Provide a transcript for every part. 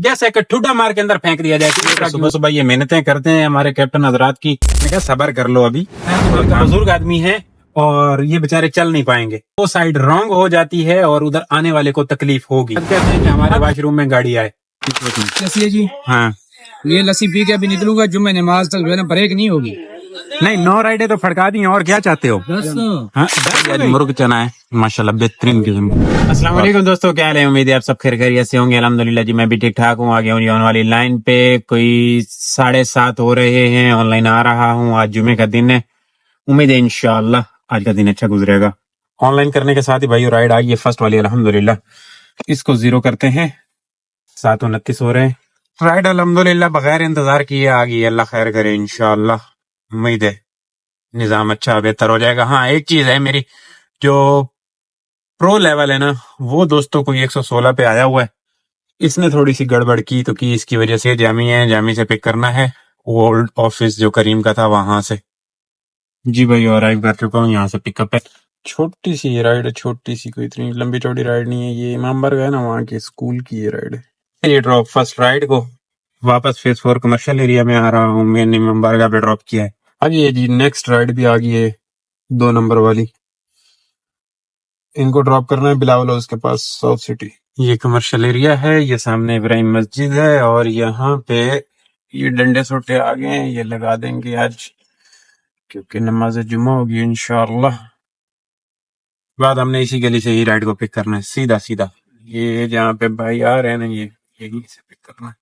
जैसे एक ठुड्डा मार के अंदर फेंक दिया जाए। सुबह सुबह ये मेहनतें करते हैं हमारे कैप्टन हजरात की। मैंने कहा सबर कर लो, अभी बुजुर्ग आदमी है और ये बेचारे चल नहीं पाएंगे। वो साइड रॉन्ग हो जाती है और उधर आने वाले को तकलीफ होगी। कहते हैं कि हमारे वॉशरूम में गाड़ी आए। कैसी है जी? हाँ, ये लस्सी पी के अभी निकलूंगा, जुम्मे नमाज तक जो है ना ब्रेक नहीं होगी। नहीं 9 राइडें तो फड़का दी हैं, और क्या चाहते हो? हाँ, आज मुर्ग चना है माशाल्लाह बेहतरीन किस्म। अस्सलाम वालेकुम दोस्तों, क्या हाल है? उम्मीद है आप सब खैरियत से होंगे। अल्हम्दुलिल्लाह जी मैं भी ठीक ठाक हूँ। आ गया हूँ ऑन वाली लाइन पे। कोई 7:30 हो रहे हैं, ऑनलाइन आ रहा हूँ। आज जुमे का दिन है, उम्मीद है इंशाल्लाह आज का दिन अच्छा गुजरेगा। ऑनलाइन करने के साथ ही भाई राइड आई है फर्स्ट वाली अल्हम्दुलिल्लाह। इसको 0 करते हैं। 7:29 हो रहे हैं। राइड अल्हम्दुलिल्लाह बगैर इंतजार किए आ गई है। अल्लाह खैर करे इंशाल्लाह। उम्मीद है निजाम अच्छा बेहतर हो जाएगा। हाँ, एक चीज है, मेरी जो प्रो लेवल है ना, वो दोस्तों को 116 पे आया हुआ है। इसने थोड़ी सी गड़बड़ की तो की, इसकी वजह से जामी है, जामी से पिक करना है। ओल्ड ऑफिस जो करीम का था वहां से। जी भाई, और अराइव कर चुका हूँ, यहाँ से पिकअप है। छोटी सी राइड है, छोटी सी, कोई इतनी लंबी चौड़ी राइड नहीं है। ये इमामबाड़ा है ना, वहाँ के स्कूल की ये राइड है। ये ड्रॉप फर्स्ट राइड को वापस फेज 4 कमर्शियल एरिया में आ रहा हूँ। मैंने इमामबाड़ा पे ड्रॉप किया है। आगे ये जी नेक्स्ट राइड भी आ गई है, 2 नंबर वाली। इनको ड्रॉप करना है बिलावल उसके पास, साउथ सिटी। ये कमर्शियल एरिया है, ये सामने इब्राहिम मस्जिद है, और यहाँ पे ये डंडे सोटे आ गए हैं, ये लगा देंगे आज क्योंकि नमाज जुम्मा होगी इंशाअल्लाह। बाद हमने इसी गली से ही राइड को पिक करना है, सीधा सीधा। ये जहाँ पे भाई आ रहे हैं ना, ये यही से पिक करना है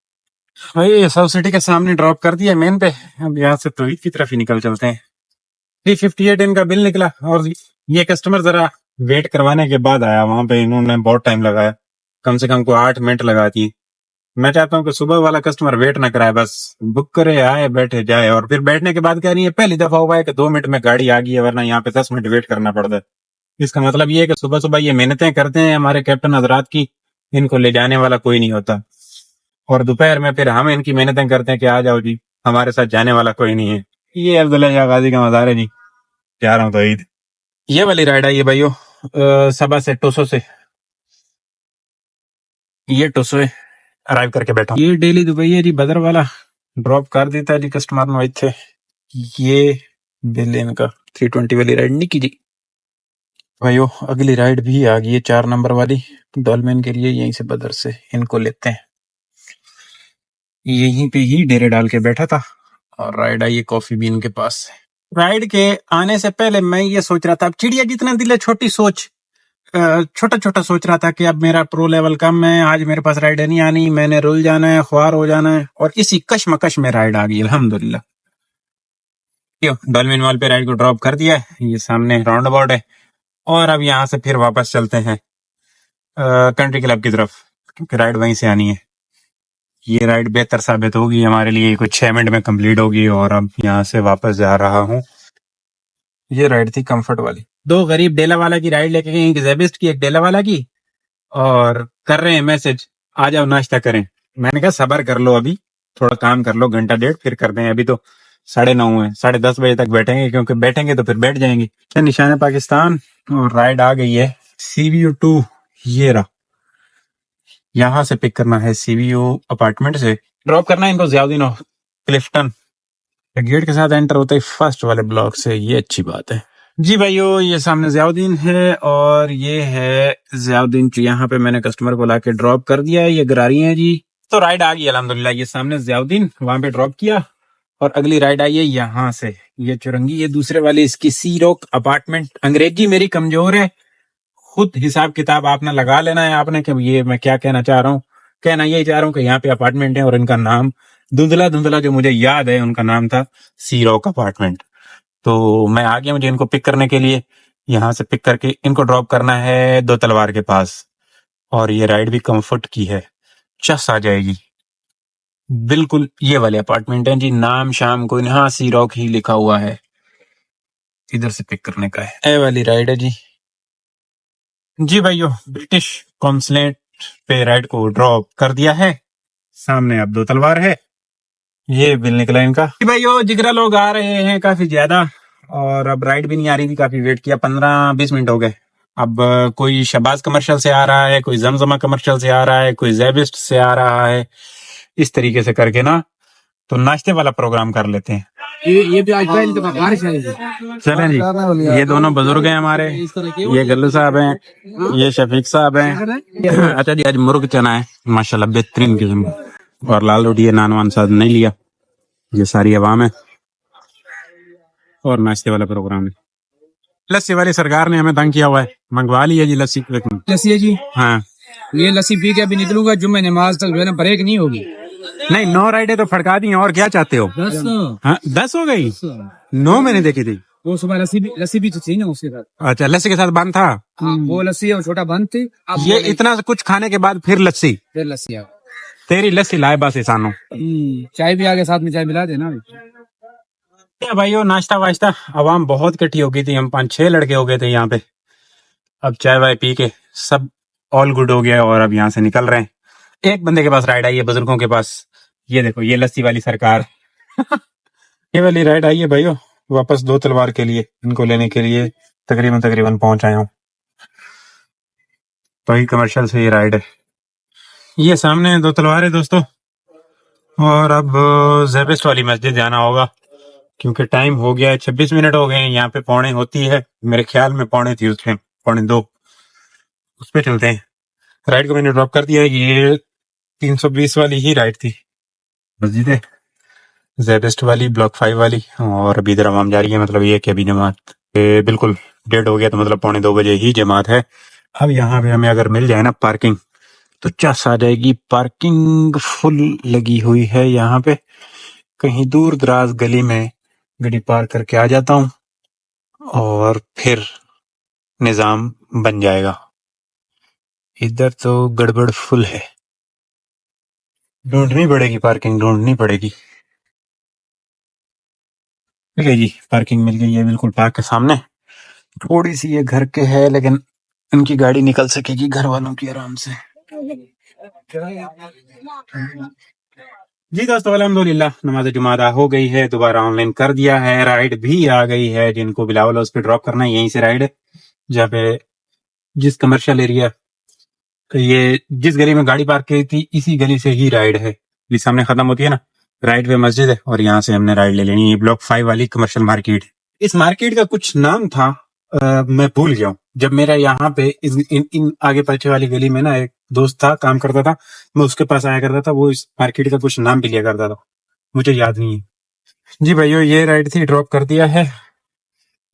भाई। ये साउथ सिटी के सामने ड्रॉप कर दिया मेन पे। अब यहाँ से तौहीद की तरफ ही निकल चलते हैं। 358 इनका बिल निकला, और ये कस्टमर जरा वेट करवाने के बाद आया। वहां पे इन्होंने बहुत टाइम लगाया, कम से कम को 8 मिनट लगा दी। मैं चाहता हूँ कि सुबह वाला कस्टमर वेट ना कराए, बस बुक करे, आए, बैठे, जाए। और फिर बैठने के बाद कह रही है पहली दफा हुआ है कि 2 मिनट में गाड़ी आ गई है, वरना यहाँ पे 10 मिनट वेट करना पड़ता है। इसका मतलब ये है कि सुबह सुबह ये मेहनतें करते हैं हमारे कैप्टन हजरात की, इनको ले जाने वाला कोई नहीं होता। और दोपहर में फिर हम इनकी मेहनतें करते हैं कि आ जाओ जी, हमारे साथ जाने वाला कोई नहीं है। ये अब्दुल्ला शाह गाजी का मज़ार है जी, जा रहा हूँ तो ईद। ये वाली राइड है ये भाइयों, सबा से टोसो से। ये टोसो अराइव करके बैठा हूं। ये डेली दुबई है जी, बदर वाला ड्रॉप कर देता है जी कस्टमर में इतने। ये बिल इनका 320 वाली राइड नहीं की जी भाइयों। अगली राइड भी आ गई है, 4 नंबर वाली, डॉल्मेन के लिए। यहीं से बदर से इनको लेते हैं। यहीं पे ही डेरे डाल के बैठा था, और राइड आई है कॉफी बीन के पास से। राइड के आने से पहले मैं ये सोच रहा था, अब चिड़िया जितना दिल है छोटी सोच, छोटा छोटा सोच रहा था कि अब मेरा प्रो लेवल कम है, आज मेरे पास राइड नहीं आनी, मैंने रुल जाना है, ख्वार हो जाना है। और इसी कशमकश में राइड आ गई अल्हम्दुलिल्लाह। क्यों, डॉल्मेन मॉल पे राइड को ड्रॉप कर दिया है। ये सामने राउंड अबाउट है, और अब यहाँ से फिर वापस चलते हैं कंट्री क्लब की तरफ, क्योंकि राइड वहीं से आनी है। ये राइड बेहतर साबित होगी हमारे लिए, कुछ 6 मिनट में कंप्लीट होगी। और अब यहाँ से वापस जा रहा हूँ। ये राइड थी कंफर्ट वाली। 2 गरीब डेला वाला की राइड लेके गए, एक ज़ेबिस्ट की, एक डेला वाला की, और कर रहे हैं मैसेज आ जाओ नाश्ता करें। मैंने कहा सबर कर लो, अभी थोड़ा काम कर लो, घंटा डेढ़, फिर करते हैं। अभी तो 9:30 है, 10:30 बजे तक बैठेंगे, क्योंकि बैठेंगे तो फिर बैठ जाएंगे। निशान है पाकिस्तान, और राइड आ गई है CVU2। ये रहा, यहाँ से पिक करना है CVU अपार्टमेंट से। ड्रॉप करना है इनको ज़ियाउद्दीन और क्लिफ्टन। गेट के साथ एंटर होते ही फर्स्ट वाले ब्लॉक से, ये अच्छी बात है जी भाइयों। ये सामने ज़ियाउद्दीन है, और ये है ज़ियाउद्दीन। यहाँ पे मैंने कस्टमर को लाके ड्रॉप कर दिया है, ये गरारी है जी। तो राइड आ गई अल्हम्दुलिल्लाह। ये सामने ज़ियाउद्दीन, वहां पे ड्रॉप किया, और अगली राइड आई है यहाँ से, ये चुरंगी। ये दूसरे वाली इसकी सी रॉक अपार्टमेंट। अंग्रेजी मेरी कमजोर है, खुद हिसाब किताब आपने लगा लेना है आपने कि ये मैं क्या कहना चाह रहा हूँ। कहना यही चाह रहा हूँ कि यहाँ पे अपार्टमेंट है, और इनका नाम धुंधला धुंधला जो मुझे याद है, उनका नाम था सी रॉक अपार्टमेंट। तो मैं आ गया, मुझे इनको पिक करने के लिए। यहाँ से पिक करके इनको ड्रॉप करना है 2 तलवार के पास। और ये राइड भी कंफर्ट की है, चस आ जाएगी बिल्कुल। ये वाले अपार्टमेंट है जी, नाम शाम कोई नहीं, हाँ सी रॉक ही लिखा हुआ है। इधर से पिक करने का है। ए वाली राइड है जी। जी भाइयों, ब्रिटिश कॉन्सुलेट पे राइड को ड्रॉप कर दिया है। सामने अब 2 तलवार है। ये बिल निकला इनका। जी भाइयों, जिगरा लोग आ रहे हैं काफी ज्यादा, और अब राइड भी नहीं आ रही थी, काफी वेट किया, 15-20 मिनट हो गए। अब कोई शहबाज कमर्शियल से आ रहा है, कोई जमजमा कमर्शियल से आ रहा है, कोई जैबिस्ट से आ रहा है, इस तरीके से करके ना तो नाश्ते वाला प्रोग्राम कर लेते हैं। ये भी आज पहले तो बारिश आएगी। चलें जी, ये दोनों बुजुर्ग हैं हमारे, ये गल्लू साहब हैं, ये शफीक साहब हैं। अच्छा जी, आज मुर्ग चना है माशाल्लाह बेहतरीन किस्म का, और लाल रोटी है, नान वान साथ नहीं लिया। ये सारी अवाम है और नाश्ते वाला प्रोग्राम है। लस्सी वाली सरकार ने हमें तंग किया हुआ है, मंगवा ली है जी लस्सी। लस्सी है जी। हाँ, ये लस्सी पी के अभी निकलूंगा, जुम्मे नमाज तक जो है ना ब्रेक नहीं होगी। नहीं 9 राइडें तो फड़का दी हैं, और क्या चाहते हो? 10 हाँ 10 हो गई, 9 मैंने देखी थी। वो सुबह लस्सी भी तो थी ना उसके साथ। अच्छा, लस्सी के साथ बंद था। वो लस्सी और छोटा बंद थी। अब ये इतना कुछ खाने के बाद फिर लस्सी, फिर लस्सी आ तेरी लस्सी लाए बस इंसानों। चाय भी आगे साथ में चाय मिला देना। क्या भाइयों, नाश्ता वाश्ता, आवाम बहुत इकट्ठी हो गई थी, हम 5-6 लड़के हो गए थे यहाँ पे। अब चाय वाय पी के सब ऑल गुड हो गया और अब यहाँ से निकल रहे हैं। एक बंदे के पास राइड आई है, बुजुर्गों के पास, ये देखो ये लस्सी वाली सरकार। ये वाली राइड आई है भाइयों, वापस 2 तलवार के लिए, इनको लेने के लिए तकरीबन पहुंच आया हूँ। तो ही कमर्शियल से ये राइड है। ये सामने 2 तलवार है दोस्तों, और अब ज़ेबिस्ट वाली मस्जिद जाना होगा क्योंकि टाइम हो गया है, 26 मिनट हो गए हैं। यहाँ पे पौने होती है, मेरे ख्याल में पौने थी, उसमें पौने 2, उस पे चलते हैं। राइड को मैंने ड्रॉप कर दिया, ये 320 वाली ही राइड थी मस्जिद है, ज़ेबिस्ट वाली, ब्लॉक 5 वाली। और अभी इधर आवाम जा रही है, मतलब ये कि अभी जमात बिल्कुल डेड हो गया, तो मतलब पौने 2 बजे ही जमात है। अब यहाँ पे हमें अगर मिल जाए ना पार्किंग तो चस आ जाएगी। पार्किंग फुल लगी हुई है यहाँ पे, कहीं दूर दराज गली में गाड़ी पार्क करके आ जाता हूँ और फिर निजाम बन जाएगा। इधर तो गड़बड़ फुल है, ढूंढनी पड़ेगी, पार्किंग ढूंढनी पड़ेगी। चलिए जी, पार्किंग मिल गई है बिल्कुल पार्क के सामने। थोड़ी सी ये घर के है, लेकिन इनकी गाड़ी निकल सकेगी घर वालों की आराम से। जी दोस्तों, अल्हम्दुलिल्लाह नमाज जुमा अदा हो गई है, दोबारा ऑनलाइन कर दिया है, राइड भी आ गई है। जिनको बिलावल उस पे ड्रॉप करना है, यहीं से राइड है, जहाँ पे जिस कमर्शियल एरिया, ये जिस गली में गाड़ी पार्क की थी इसी गली से ही राइड है। ये सामने खत्म होती है ना, राइट पे मस्जिद है और यहाँ से हमने राइड ले लेनी है। ब्लॉक 5 वाली कमर्शियल मार्केट। इस मार्केट का कुछ नाम था, मैं भूल गया हूँ। जब मेरा यहाँ पे इन आगे पीछे वाली गली में ना एक दोस्त था, काम करता था, मैं उसके पास आया करता था, वो इस मार्केट का कुछ नाम भी लिया करता था, मुझे याद नहीं है। जी भाइयों, ये राइड थी, ड्रॉप कर दिया है,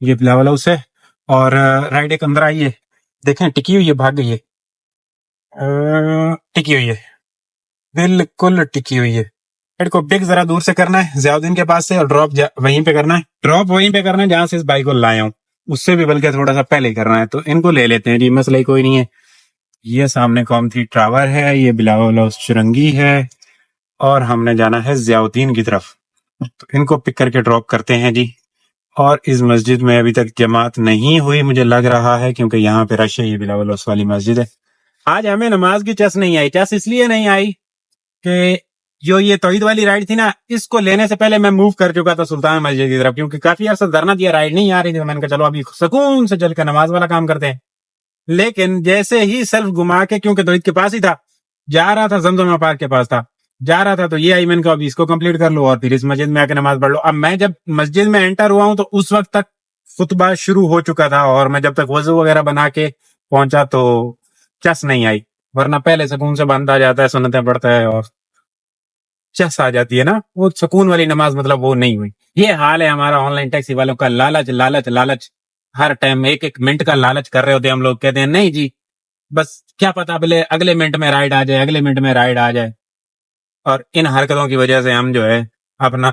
ये बिलावल हाउस है। और राइड एक अंदर आई है, देखें टिकी हुई है, भाग गई है, टिकी हुई है, बिल्कुल टिकी हुई है। राइड को पिक जरा दूर से करना है, ज़ियाउद्दीन के पास से, और ड्रॉप वहीं पे करना है। ड्रॉप वहीं पे करना है जहां से इस बाइक को लाया हूँ, उससे भी बल्कि थोड़ा सा पहले ही करना है। तो इनको ले लेते हैं जी, मसला ही कोई नहीं है। ये सामने कॉम3 टावर है, ये बिलावल हाउस चुरंगी है, और हमने जाना है ज़ियाउद्दीन की तरफ। तो इनको पिक करके ड्रॉप करते हैं जी। और इस मस्जिद में अभी तक जमात नहीं हुई मुझे लग रहा है, क्योंकि यहाँ पे रश है। ये बिलावल हाउस वाली मस्जिद है। आज हमें नमाज की चस नहीं आई। चस इसलिए नहीं आई कि जो ये तौहीद वाली राइड थी ना, इसको लेने से पहले मैं मूव कर चुका था सुल्तान मस्जिद की तरफ, क्योंकि काफी अर्सा धरना दिया, राइड नहीं आ रही थी। तो मैंने कहा चलो अभी सुकून से चल कर नमाज वाला काम करते हैं। लेकिन जैसे ही सेल्फ घुमा के, क्योंकि तौहीद के पास ही था, जा रहा था, जमजमा पार्क के पास था, जा रहा था, तो ये आई, मैंने कहा अभी इसको कंप्लीट कर लो और फिर इस मस्जिद में आके नमाज पढ़ लो। अब मैं जब मस्जिद में एंटर हुआ हूं तो उस वक्त तक खुतबा शुरू हो चुका था, और मैं जब तक वजू वगैरह बना के पहुंचा तो चस नहीं आई। वरना पहले सुकून से बंद आ जाता है, सुन्नतें पढ़ता है और चस आ जाती है ना, वो सुकून वाली नमाज, मतलब वो नहीं हुई। ये हाल है हमारा ऑनलाइन टैक्सी वालों का, लालच लालच लालच, हर टाइम एक एक मिनट का लालच कर रहे होते हैं हम लोग। कहते हैं नहीं जी, बस क्या पता बोले अगले मिनट में राइड आ जाए, अगले मिनट में राइड आ जाए। और इन हरकतों की वजह से हम जो है अपना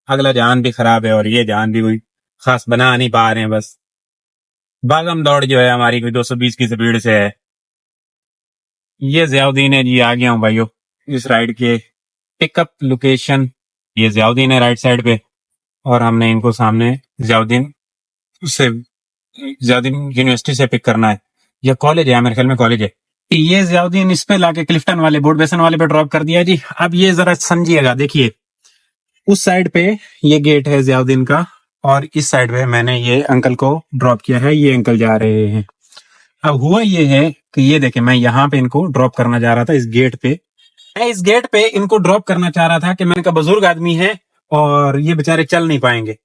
अगला जान भी खराब है और ये जान भी कोई खास बना नहीं पा रहे हैं। बस भागम दौड़ जो है हमारी कोई 220 की स्पीड से है। ये ज़ियाउद्दीन है जी, आ गया हूँ भाइयों इस राइड के पिकअप लोकेशन। ये ज़ियाउद्दीन है राइट साइड पे, और हमने इनको सामने ज़ियाउद्दीन यूनिवर्सिटी से पिक करना है, या कॉलेज है, मेरे ख्याल में कॉलेज है। ये ज़ियाउद्दीन इस पे लाके क्लिफ्टन वाले, बोर्ड बेसन वाले पे ड्रॉप कर दिया जी। अब ये जरा समझिएगा, देखिए उस साइड पे ये गेट है ज़ियाउद्दीन का, और इस साइड पे मैंने ये अंकल को ड्रॉप किया है, ये अंकल जा रहे हैं। अब हुआ ये है कि ये देखे, मैं यहाँ पे इनको ड्रॉप करना जा रहा था इस गेट पे। मैं इस गेट पे इनको ड्रॉप करना चाह रहा था कि मैंने कहा बुजुर्ग आदमी है और ये बेचारे चल नहीं पाएंगे।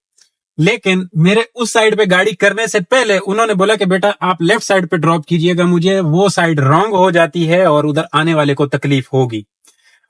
लेकिन मेरे उस साइड पे गाड़ी करने से पहले उन्होंने बोला कि बेटा आप लेफ्ट साइड पे ड्रॉप कीजिएगा, मुझे वो साइड रॉन्ग हो जाती है और उधर आने वाले को तकलीफ होगी।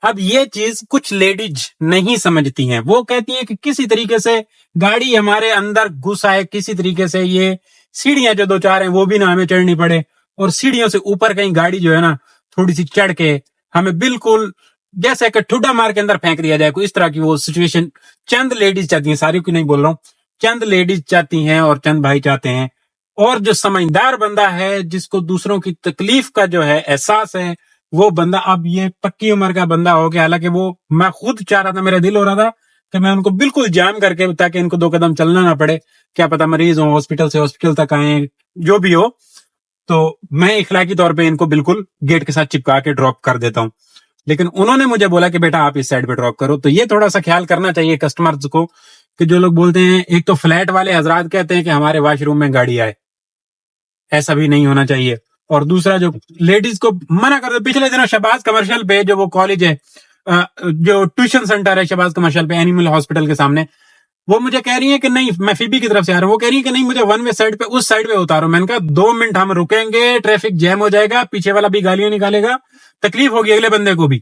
अब ये चीज कुछ लेडीज नहीं समझती हैं। वो कहती हैं कि किसी तरीके से गाड़ी हमारे अंदर घुस आए, किसी तरीके से ये सीढ़ियां जो दो चार हैं वो भी ना हमें चढ़नी पड़े, और सीढ़ियों से ऊपर कहीं गाड़ी जो है ना थोड़ी सी चढ़ के हमें बिल्कुल जैसे कि ठुड्डा मार के अंदर फेंक दिया जाए, कोई इस तरह की वो सिचुएशन चंद लेडीज चाहती हैं, सारी की नहीं बोल रहा हूँ, चंद लेडीज चाहती हैं और चंद भाई चाहते हैं। और जो समझदार बंदा है जिसको दूसरों की तकलीफ का जो है एहसास है, वो बंदा अब ये पक्की उम्र का बंदा हो गया। हालांकि वो मैं खुद चाह रहा था, मेरा दिल हो रहा था कि मैं उनको बिल्कुल जाम करके, ताकि इनको 2 कदम चलना ना पड़े, क्या पता मरीज हो हॉस्पिटल से हॉस्पिटल तक आए, जो भी हो, तो मैं इखलाकी तौर पे इनको बिल्कुल गेट के साथ चिपका के ड्रॉप कर देता हूँ। लेकिन उन्होंने मुझे बोला कि बेटा आप इस साइड पे ड्रॉप करो। तो ये थोड़ा सा ख्याल करना चाहिए कस्टमर्स को कि जो लोग बोलते हैं, एक तो फ्लैट वाले हजरात कहते हैं कि हमारे वॉशरूम में गाड़ी आए, ऐसा भी नहीं होना चाहिए। और दूसरा जो लेडीज को मना कर दो, पिछले दिनों शहबाज कमर्शियल पे जो वो कॉलेज है, जो ट्यूशन सेंटर है शहबाज कमर्शियल पे एनिमल हॉस्पिटल के सामने, वो मुझे कह रही है कि नहीं, मैं फीबी की तरफ से आ रहा हूँ, वो कह रही है कि नहीं मुझे वन वे साइड पे उस साइड पे उतारो। मैंने कहा 2 मिनट हम रुकेंगे, ट्रैफिक जैम हो जाएगा, पीछे वाला भी गालियां निकालेगा, तकलीफ होगी अगले बंदे को भी।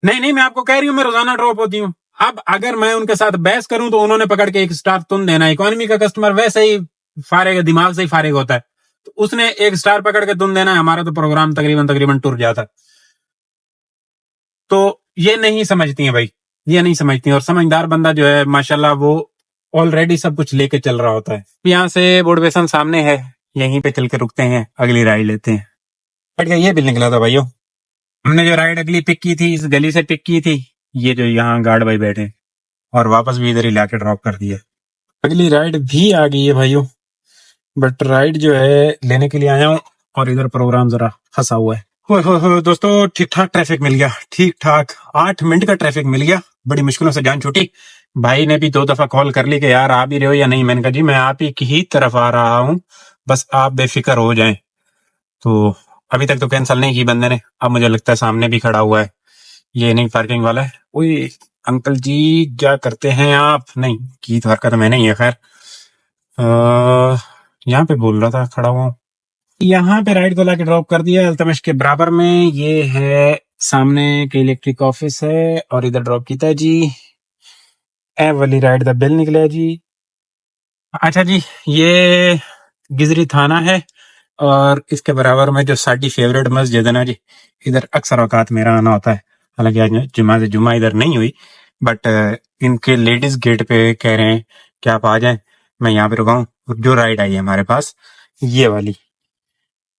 नहीं नहीं, मैं आपको कह रही हूँ मैं रोजाना ड्रॉप होती हूँ। अब अगर मैं उनके साथ बहस करूं तो उन्होंने पकड़ के 1 स्टार तुम देना। इकोनॉमी का कस्टमर वैसे ही फारेग, दिमाग से ही फारिग होता है, तो उसने 1 स्टार पकड़ के तुम देना है। हमारा तो प्रोग्राम तकरीबन तकरीबन टूट जाता है। तो ये नहीं समझती है भाई, ये नहीं समझती हैं। और समझदार बंदा जो है माशाल्लाह वो ऑलरेडी सब कुछ लेके चल रहा होता है। यहाँ से बोडवेसन सामने है, यहीं पे चल के रुकते हैं, अगली राइड लेते हैं। हट गया, ये बिल निकला था भाइयों। हमने जो राइड अगली पिक की थी, इस गली से पिक की थी, ये जो यहाँ गार्ड भाई बैठे, और वापस भी इधर ही लाके ड्रॉप कर दिया। अगली राइड भी आ गई है भाइयों, बट राइड जो है लेने के लिए आया हूँ और इधर प्रोग्राम जरा फंसा हुआ है। हो दोस्तों, ठीक ठाक ट्रैफिक मिल गया, ठीक ठाक 8 मिनट का ट्रैफिक मिल गया, बड़ी मुश्किलों से जान छूटी। भाई ने भी 2 दफा कॉल कर ली कि यार आ भी रहे हो या नहीं। मैंने कहा जी मैं आप ही की तरफ आ रहा हूँ, बस आप बेफिक्र हो जाएं। तो अभी तक तो कैंसिल नहीं की बंदे ने। अब मुझे लगता है सामने भी खड़ा हुआ है, ये नहीं पार्किंग वाला है। ओए अंकल जी क्या करते हैं आप? नहीं की तो हरकत मैंने ही है। खैर यहाँ पे बोल रहा था खड़ा हुआ, यहाँ पे राइड को लाके ड्रॉप कर दिया अल्तमश के बराबर में। ये है सामने के इलेक्ट्रिक ऑफिस है और इधर ड्रॉप किया है जी। ए वाली राइड दा बिल निकला है जी। अच्छा जी, ये गिजरी थाना है और इसके बराबर में जो साडी फेवरेट मस्जिद है ना जी, इधर अक्सर औकात मेरा आना होता है। हालांकि आज जुमा से जुमा इधर नहीं हुई, बट इनके लेडीज गेट पे कह रहे हैं कि आप आ जाएं, मैं यहाँ पे रुका हूँ। जो राइड आई है हमारे पास ये वाली,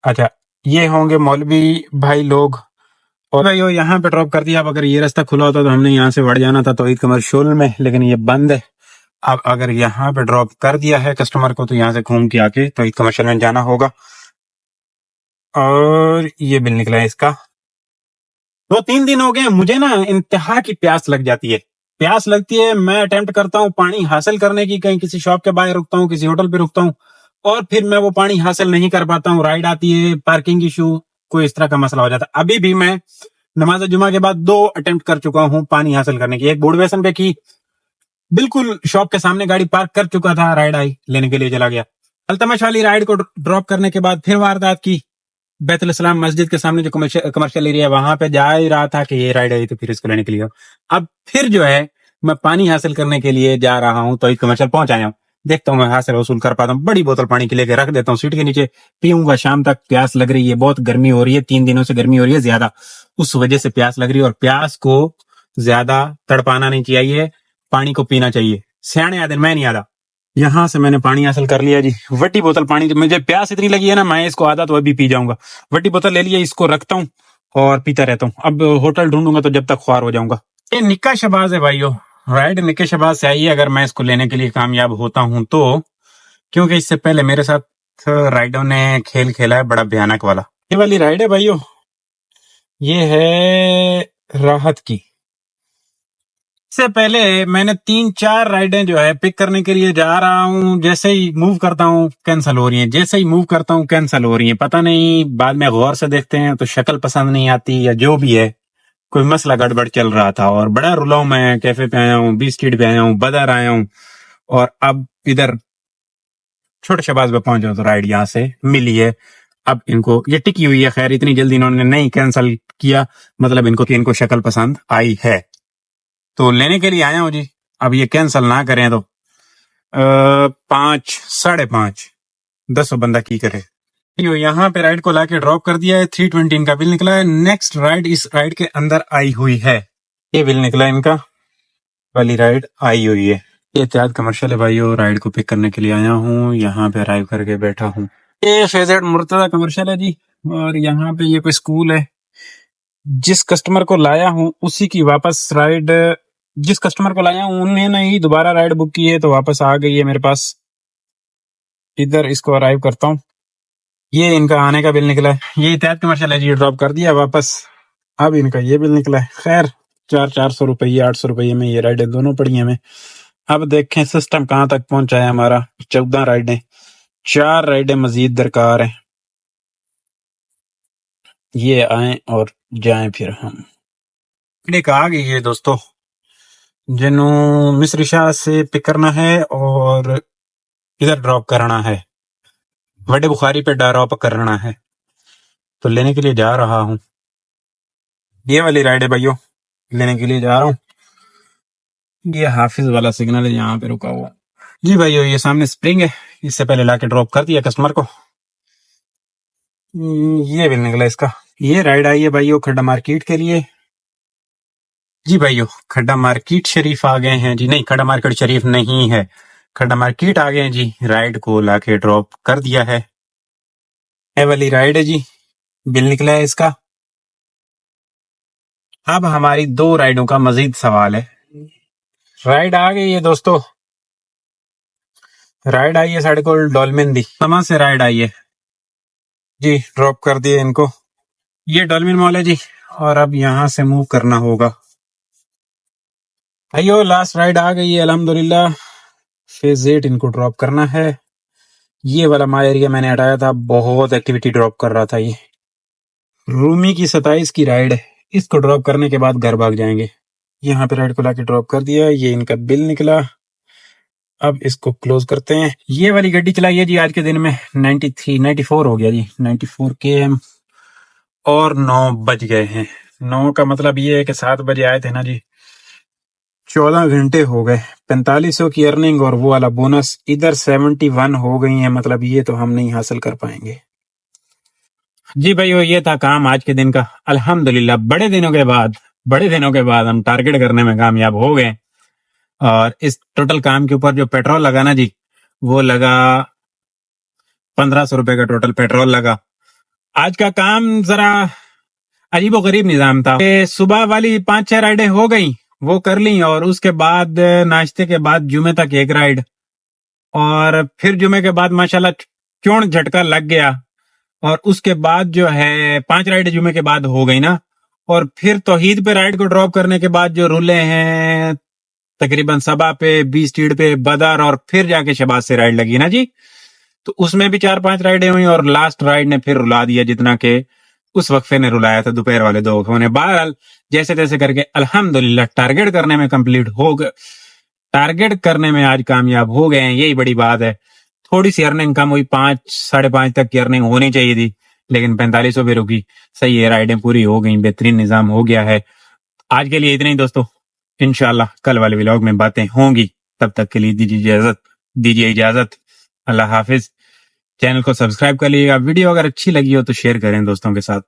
अच्छा ये होंगे मौलवी भाई लोग। और भाई यहाँ पे ड्रॉप कर दिया। अब अगर ये रास्ता खुला होता तो हमने यहाँ से बढ़ जाना था तौहीद कमर्शियल में, लेकिन ये बंद है। अब अगर यहाँ पे ड्रॉप कर दिया है कस्टमर को तो यहाँ से घूम के आके तौहीद कमर्शियल में जाना होगा। और ये बिल निकला है इसका। 2-3 दिन हो गए मुझे ना इंतहा की प्यास लग जाती है, प्यास लगती है। मैं अटेम्प्ट करता हूँ पानी हासिल करने की, कहीं किसी शॉप के बाहर रुकता हूँ, किसी होटल पे रुकता हूँ, और फिर मैं वो पानी हासिल नहीं कर पाता हूँ। राइड आती है, पार्किंग इशू, कोई इस तरह का मसला हो जाता है। अभी भी मैं नमाज जुमा के बाद 2 अटेम्प्ट कर चुका हूँ पानी हासिल करने की। एक बोडवेसन पे की, बिल्कुल शॉप के सामने गाड़ी पार्क कर चुका था, राइड आई, लेने के लिए चला गया। अल्तमश वाली राइड को ड्रॉप करने के बाद फिर वारदात की। बैतुल इस्लाम मस्जिद के सामने जो कमर्शियल एरिया है वहां पे जा ही रहा था कि ये राइड आई, तो फिर इसको लेने के लिए अब फिर जो है मैं पानी हासिल करने के लिए जा रहा हूँ। तो कमर्शियल पहुंच आया हूँ, देखता हूँ मैं हासिल वसूल कर पाता हूँ। बड़ी बोतल पानी की लेके रख देता हूँ सीट के नीचे, पीऊंगा। शाम तक प्यास लग रही है, बहुत गर्मी हो रही है, 3 दिनों से गर्मी हो रही है ज्यादा, उस वजह से प्यास लग रही है। और प्यास को ज्यादा तड़पाना नहीं चाहिए, पानी को पीना चाहिए। सियाने आदमी मैं नहीं आदा। यहाँ से मैंने पानी हासिल कर लिया जी, वड्डी बोतल पानी। जब मुझे प्यास इतनी लगी है ना, मैं इसको आधा तो अभी पी जाऊंगा। वड्डी बोतल ले लिया, इसको रखता हूँ और पीता रहता हूँ। अब होटल ढूंढूंगा तो जब तक ख्वार हो जाऊंगा। ये निक्का शहबाज है भाइयों, राइड निक्के शहबाज से आई है अगर मैं इसको लेने के लिए कामयाब होता हूँ तो, क्योंकि इससे पहले मेरे साथ राइडों ने खेल खेला है बड़ा भयानक वाला। ये वाली राइड है भाइयों, ये है राहत की। इससे पहले मैंने 3-4 राइडें जो है पिक करने के लिए जा रहा हूँ, जैसे ही मूव करता हूँ कैंसिल हो रही हैं, जैसे ही मूव करता हूँ कैंसिल हो रही हैं। पता नहीं, बाद में गौर से देखते हैं तो शक्ल पसंद नहीं आती या जो भी है, कोई मसला गड़बड़ चल रहा था। और बड़ा रुला हूं मैं, कैफे पे आया हूँ, बी स्ट्रीट पे आया हूँ, बदर आया हूँ, और अब इधर छोटे शहबाज पे पहुंचा तो राइड यहाँ से मिली है। अब इनको ये टिकी हुई है, खैर इतनी जल्दी इन्होंने नहीं कैंसिल किया, मतलब इनको शक्ल पसंद आई है तो लेने के लिए आया हूँ जी। अब ये कैंसिल ना करें तो 5, 5:30 10 बंदा की करे। यो यहाँ पे राइड को लाके ड्रॉप कर दिया है। 320 इनका बिल निकला है। नेक्स्ट राइड इस राइड के अंदर आई हुई है, ये बिल निकला इनका, वाली राइड आई हुई है। ये इत्तेहाद कमर्शियल है भाइयों, राइड को पिक करने के लिए आया हूँ, यहाँ पे अराइव करके बैठा हूँ। ये फेजेड मुर्तजा कमर्शियल है जी, और यहाँ पे ये कोई स्कूल है। जिस कस्टमर को लाया हूँ उसी की वापस राइड, जिस कस्टमर को लाया हूँ उन्होंने ही दोबारा राइड बुक की है तो वापस आ गई है मेरे पास। इधर इसको अराइव करता हूँ, ये इनका आने का बिल निकला है। ये इत्तेहाद कमर्शियल है जी, ड्रॉप कर दिया वापस। अब इनका ये बिल निकला है। खैर 400 रुपये 800 रुपये में ये राइडें दोनों पड़ी हमें। अब देखें सिस्टम कहाँ तक पहुंचा है हमारा। 14 राइडें, 4 राइडें मजीद दरकार है। ये आए और जाएं फिर हम। एक आ गई है दोस्तों, जिन्हों मिस्र शाह से पिक करना है और इधर ड्रॉप करना है, वडे बुखारी पे ड्रॉप करना है, तो लेने के लिए जा रहा हूँ। ये वाली राइड है भाइयों, लेने के लिए जा रहा हूँ। ये हाफिज वाला सिग्नल है, यहाँ पे रुका हुआ जी भाइयों। ये सामने स्प्रिंग है, इससे पहले लाके ड्रॉप कर दिया कस्टमर को। ये बिल निकला इसका। ये राइड आई है भाइयों खड्डा मार्केट के लिए जी भाइयों। खड्डा मार्केट शरीफ आ गए हैं जी, नहीं खड्डा मार्केट शरीफ नहीं है, खड्डा मार्केट आ गए हैं जी। राइड को लाके ड्रॉप कर दिया है। ये वाली राइड है जी, बिल निकला है इसका। अब हमारी 2 राइडों का मजीद सवाल है। राइड आ गई है दोस्तों, राइड आई है साढ़े को डॉल्मेन दी तमा से राइड आई है जी। ड्रॉप कर दिए इनको, ये डॉल्मेन मॉल है जी। और अब यहाँ से मूव करना होगा भाइयों। लास्ट राइड आ गई है अल्हम्दुलिल्लाह। फेज 8 इनको ड्रॉप करना है। ये वाला माय एरिया मैंने हटाया था, बहुत एक्टिविटी ड्रॉप कर रहा था। ये रूमी की 27 की राइड है, इसको ड्रॉप करने के बाद घर भाग जाएंगे। यहाँ पे राइड को लाके ड्रॉप कर दिया, ये इनका बिल निकला। अब इसको क्लोज करते हैं। ये वाली गड्डी चलाई है जी आज के दिन में 94 हो गया जी, 94 km और 9 बज गए हैं। 9 का मतलब ये है कि 7 बजे आए थे ना जी, 14 घंटे हो गए। 4500 की अर्निंग और वो वाला बोनस इधर 71 हो गई है, मतलब ये तो हम नहीं हासिल कर पाएंगे जी भाइयों। ये था काम आज के दिन का अल्हम्दुलिल्लाह। बड़े दिनों के बाद हम टारगेट करने में कामयाब हो गए। और इस टोटल काम के ऊपर जो पेट्रोल लगा ना जी, वो लगा 1500 रुपए का टोटल पेट्रोल लगा। आज का काम जरा अजीबो गरीब निजाम था। सुबह वाली 5-6 राइडें हो गई, वो कर ली, और उसके बाद नाश्ते के बाद जुमे तक एक राइड, और फिर जुमे के बाद माशाल्लाह क्यों झटका लग गया। और उसके बाद जो है 5 राइड जुमे के बाद हो गई ना, और फिर तौहीद पे राइड को ड्रॉप करने के बाद जो रुले हैं तकरीबन सबा पे, बी स्ट्रीट पे, बदर, और फिर जाके शहबाज से राइड लगी ना जी, तो उसमें भी 4-5 राइडें हुई, और लास्ट राइड ने फिर रुला दिया जितना के उस वक्फे ने रुलाया था, दोपहर वाले 2 वक्फों ने। बहरहाल जैसे तैसे करके अल्हम्दुलिल्लाह टारगेट करने में कंप्लीट हो गए, टारगेट करने में आज कामयाब हो गए हैं, यही बड़ी बात है। थोड़ी सी अर्निंग कम हुई, 5-5.5 तक की अर्निंग होनी चाहिए थी, लेकिन 4500 पे रुकी। सही है, राइडें पूरी हो गई, बेहतरीन निजाम हो गया है। आज के लिए इतना ही दोस्तों, इंशाल्लाह कल वाले व्लॉग में बातें होंगी। तब तक के लिए दीजिए इजाजत। अल्लाह हाफिज। चैनल को सब्सक्राइब कर लीजिएगा। वीडियो अगर अच्छी लगी हो तो शेयर करें दोस्तों के साथ।